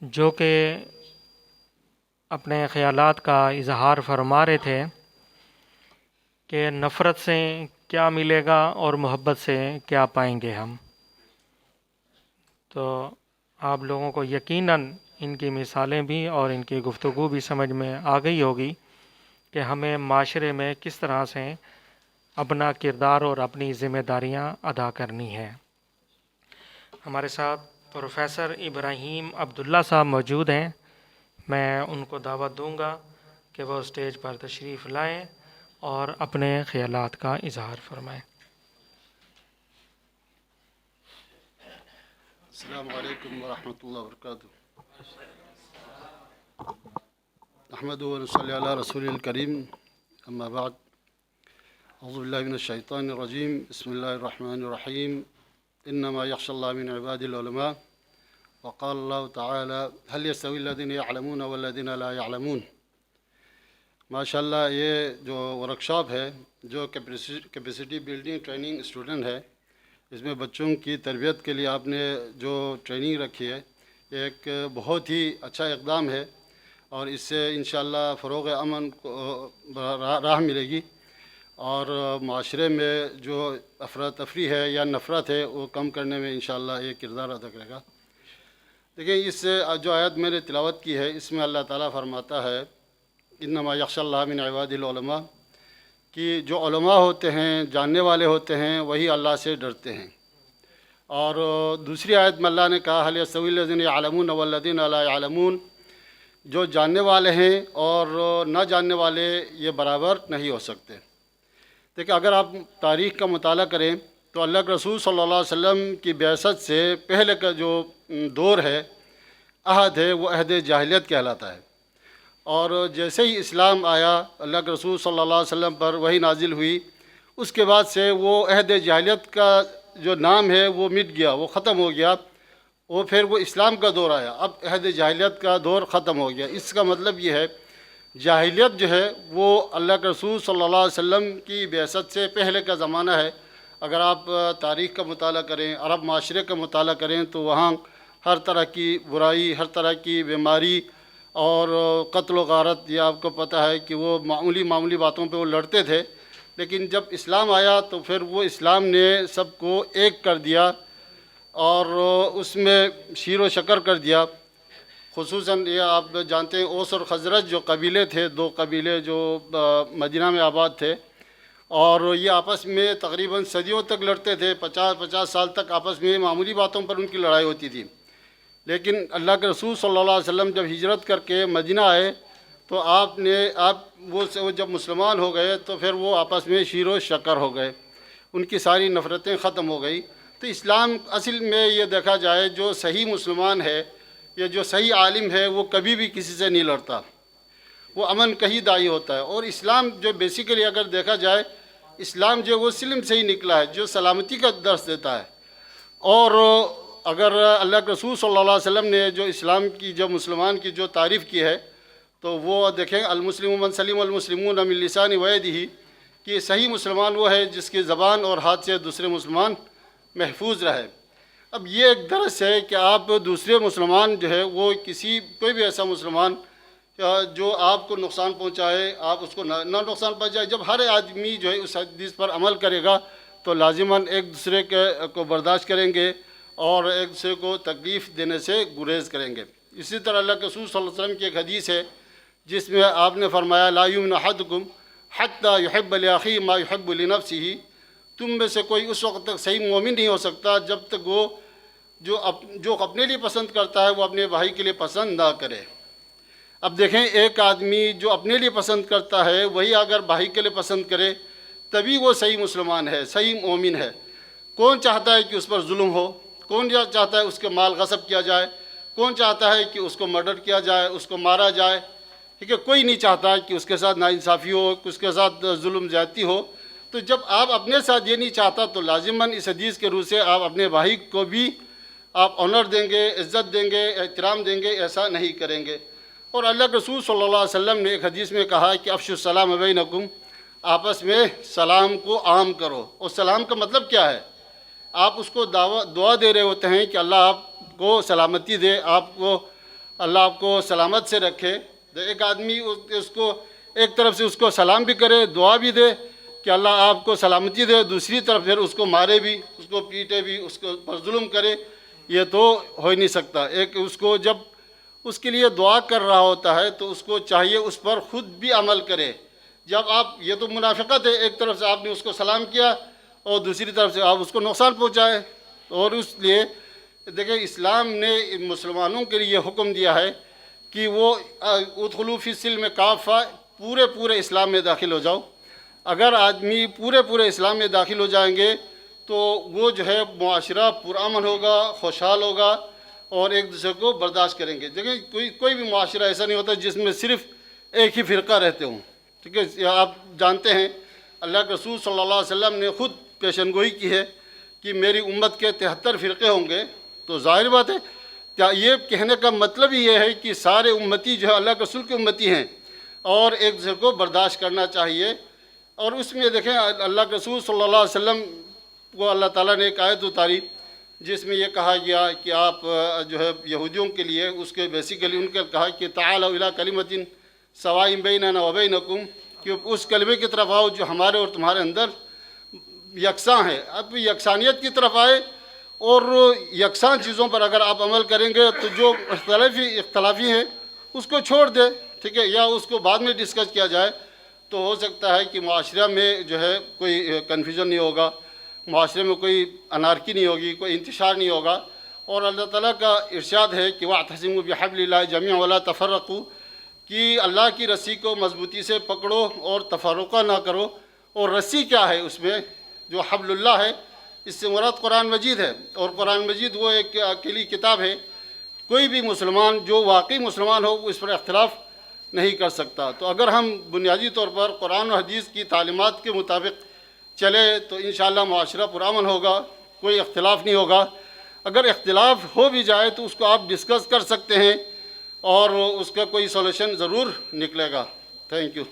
جو کہ اپنے خیالات کا اظہار فرما رہے تھے کہ نفرت سے کیا ملے گا اور محبت سے کیا پائیں گے ہم. تو آپ لوگوں کو یقیناً ان کی مثالیں بھی اور ان کی گفتگو بھی سمجھ میں آ گئی ہوگی کہ ہمیں معاشرے میں کس طرح سے اپنا کردار اور اپنی ذمہ داریاں ادا کرنی ہے. ہمارے ساتھ پروفیسر ابراہیم عبداللہ صاحب موجود ہیں. میں ان کو دعوت دوں گا کہ وہ اسٹیج پر تشریف لائیں اور اپنے خیالات کا اظہار فرمائیں. السلام علیکم ورحمۃ اللہ وبرکاتہ. احمد و صلی علی رسول الکریم. اما بعد، اعوذ باللہ من الشیطان الرجیم. بسم اللہ الرحمن الرحیم. انما یخشى اللہ من عباد العلماء. وقال اللہ تعالی هل يستوي الذين يعلمون والذين لا يعلمون. ماشاء اللہ، یہ جو ورکشاپ ہے جو کیپیسٹی بلڈنگ ٹریننگ اسٹوڈنٹ ہے، اس میں بچوں کی تربیت کے لیے آپ نے جو ٹریننگ رکھی ہے، یہ ایک بہت ہی اچھا اقدام ہے اور اس سے انشاءاللہ فروغ امن کو راہ ملے گی اور معاشرے میں جو افراتفری ہے یا نفرت ہے وہ کم کرنے میں انشاءاللہ یہ کردار ادا کرے گا. دیکھیں، اس سے جو آیت میں نے تلاوت کی ہے، اس میں اللہ تعالیٰ فرماتا ہے انما یخشى اللہ من عباد العلماء، کہ جو علماء ہوتے ہیں، جاننے والے ہوتے ہیں، وہی اللہ سے ڈرتے ہیں. اور دوسری آیت میں اللہ نے کہا هل يستوي الذين يعلمون والذين لا يعلمون، جو جاننے والے ہیں اور نہ جاننے والے یہ برابر نہیں ہو سکتے. دیکھیں، اگر آپ تاریخ کا مطالعہ کریں تو اللہ کے رسول صلی اللہ علیہ وسلم کی بعثت سے پہلے کا جو دور ہے، عہد ہے، وہ عہد جاہلیت کہلاتا ہے. اور جیسے ہی اسلام آیا، اللہ کے رسول صلی اللہ علیہ وسلم پر وحی نازل ہوئی، اس کے بعد سے وہ عہد جاہلیت کا جو نام ہے وہ مٹ گیا، وہ ختم ہو گیا. وہ پھر وہ اسلام کا دور آیا، اب عہد جاہلیت کا دور ختم ہو گیا. اس کا مطلب یہ ہے، جاہلیت جو ہے وہ اللہ کے رسول صلی اللہ علیہ وسلم کی بعثت سے پہلے کا زمانہ ہے. اگر آپ تاریخ کا مطالعہ کریں، عرب معاشرے کا مطالعہ کریں، تو وہاں ہر طرح کی برائی، ہر طرح کی بیماری اور قتل و غارت، یہ آپ کو پتہ ہے کہ وہ معمولی باتوں پہ وہ لڑتے تھے. لیکن جب اسلام آیا تو پھر وہ اسلام نے سب کو ایک کر دیا اور اس میں شیر و شکر کر دیا. خصوصاً یہ آپ جانتے ہیں، اوس اور خزرج جو قبیلے تھے، دو قبیلے جو مدینہ میں آباد تھے، اور یہ آپس میں تقریباً صدیوں تک لڑتے تھے. 50 سال تک آپس میں معمولی باتوں پر ان کی لڑائی ہوتی تھی. لیکن اللہ کے رسول صلی اللہ علیہ وسلم جب ہجرت کر کے مدینہ آئے تو وہ جب مسلمان ہو گئے تو پھر وہ آپس میں شیر و شکر ہو گئے، ان کی ساری نفرتیں ختم ہو گئی. تو اسلام اصل میں یہ دیکھا جائے، جو صحیح مسلمان ہے یا جو صحیح عالم ہے، وہ کبھی بھی کسی سے نہیں لڑتا، وہ امن کا ہی داعی ہوتا ہے. اور اسلام جو بیسیکلی اگر دیکھا جائے، اسلام جو وہ سلم سے ہی نکلا ہے، جو سلامتی کا درس دیتا ہے. اور اگر اللہ کے رسول صلی اللہ علیہ وسلم نے جو اسلام کی، جو مسلمان کی جو تعریف کی ہے، تو وہ دیکھیں، المسلم من سلم المسلمون من لسان ویدہ، کہ صحیح مسلمان وہ ہے جس کی زبان اور ہاتھ سے دوسرے مسلمان محفوظ رہے. اب یہ ایک درس ہے کہ آپ دوسرے مسلمان جو ہے، وہ کوئی بھی ایسا مسلمان جو آپ کو نقصان پہنچائے، آپ اس کو نہ نقصان پہنچائے. جب ہر آدمی جو ہے اس حدیث پر عمل کرے گا تو لازماً ایک دوسرے کو برداشت کریں گے اور ایک دوسرے کو تکلیف دینے سے گریز کریں گے. اسی طرح اللہ کے رسول صلی اللہ علیہ وسلم کی ایک حدیث ہے جس میں آپ نے فرمایا لا یؤمن احدکم حتی یحب لاخیہ ما یحب لنفسہ، تم میں سے کوئی اس وقت تک صحیح مومن نہیں ہو سکتا جب تک وہ جو اپنے لیے پسند کرتا ہے وہ اپنے بھائی کے لیے پسند نہ کرے. اب دیکھیں، ایک آدمی جو اپنے لیے پسند کرتا ہے وہی اگر بھائی کے لیے پسند کرے تبھی وہ صحیح مسلمان ہے، صحیح مومن ہے. کون چاہتا ہے کہ اس پر ظلم ہو؟ کون چاہتا ہے اس کے مال غصب کیا جائے؟ کون چاہتا ہے کہ اس کو مرڈر کیا جائے، اس کو مارا جائے؟ ٹھیک ہے، کوئی نہیں چاہتا کہ اس کے ساتھ ناانصافی ہو، کہ اس کے ساتھ ظلم زیادتی ہو. تو جب آپ اپنے ساتھ یہ نہیں چاہتا تو لازماً اس حدیث کے روح سے آپ اپنے بھائی کو بھی آپ آنر دیں گے، عزت دیں گے، احترام دیں گے، ایسا نہیں کریں گے. اور اللہ کے رسول صلی اللہ علیہ وسلم نے ایک حدیث میں کہا کہ افشوا السلام بینکم، آپس میں سلام کو عام کرو. اور سلام کا مطلب کیا ہے؟ آپ اس کو دعا دے رہے ہوتے ہیں کہ اللہ آپ کو سلامتی دے، آپ کو اللہ آپ کو سلامت سے رکھے. ایک آدمی اس کو ایک طرف سے اس کو سلام بھی کرے, دعا بھی دے کہ اللہ آپ کو سلامتی دے, دوسری طرف پھر اس کو مارے بھی, اس کو پیٹے بھی, اس کو پر ظلم کرے, یہ تو ہو ہی نہیں سکتا. ایک اس کو جب اس کے لیے دعا کر رہا ہوتا ہے تو اس کو چاہیے اس پر خود بھی عمل کرے. جب آپ, یہ تو منافقت ہے, ایک طرف سے آپ نے اس کو سلام کیا اور دوسری طرف سے آپ اس کو نقصان پہنچائے. اور اس لیے دیکھیں اسلام نے مسلمانوں کے لیے یہ حکم دیا ہے کہ وہ ادخلوا فی السلم کافہ, پورے اسلام میں داخل ہو جاؤ. اگر آدمی پورے اسلام میں داخل ہو جائیں گے تو وہ جو ہے معاشرہ پرامن ہوگا, خوشحال ہوگا اور ایک دوسرے کو برداشت کریں گے. دیکھیں کوئی بھی معاشرہ ایسا نہیں ہوتا جس میں صرف ایک ہی فرقہ رہتے ہوں. ٹھیک ہے, آپ جانتے ہیں اللہ کے رسول صلی اللہ علیہ وسلم نے خود پیشن گوئی کی ہے کہ میری امت کے 73 فرقے ہوں گے. تو ظاہر بات ہے, کیا یہ کہنے کا مطلب ہی یہ ہے کہ سارے امتی جو ہے اللہ کے رسول کے امتی ہیں اور ایک دوسرے کو برداشت کرنا چاہیے. اور اس میں دیکھیں اللہ کے رسول صلی اللہ علیہ وسلم کو اللہ تعالیٰ نے ایک آیت اتاری جس میں یہ کہا گیا کہ آپ جو ہے یہودیوں کے لیے اس کے بیسیکلی ان کے کہا کہ تعالوا الی کلمۃ سواء بیننا وبینکم, کہ اس کلمے کی طرف آؤ جو ہمارے اور تمہارے اندر یکساں ہے. اب یکسانیت کی طرف آئے اور یکساں چیزوں پر اگر آپ عمل کریں گے تو جو اختلافی ہیں اس کو چھوڑ دے. ٹھیک ہے, یا اس کو بعد میں ڈسکس کیا جائے تو ہو سکتا ہے کہ معاشرہ میں جو ہے کوئی کنفیوژن نہیں ہوگا, معاشرے میں کوئی انارکی نہیں ہوگی, کوئی انتشار نہیں ہوگا. اور اللہ تعالیٰ کا ارشاد ہے کہ وَاعْتَصِمُوا بِحَبْلِ اللَّهِ جَمِيعًا وَلَا تَفَرَّقُوا, کہ اللہ کی رسی کو مضبوطی سے پکڑو اور تفرقہ نہ کرو. اور رسی کیا ہے اس میں, جو حبل اللہ ہے, اس سے مراد قرآن مجید ہے. اور قرآن مجید وہ ایک اکیلی کتاب ہے, کوئی بھی مسلمان جو واقعی مسلمان ہو وہ اس پر اختلاف نہیں کر سکتا. تو اگر ہم بنیادی طور پر قرآن و حدیث کی تعلیمات کے مطابق چلے تو انشاءاللہ معاشرہ پرامن ہوگا, کوئی اختلاف نہیں ہوگا. اگر اختلاف ہو بھی جائے تو اس کو آپ ڈسکس کر سکتے ہیں اور اس کا کوئی سولوشن ضرور نکلے گا. Thank you.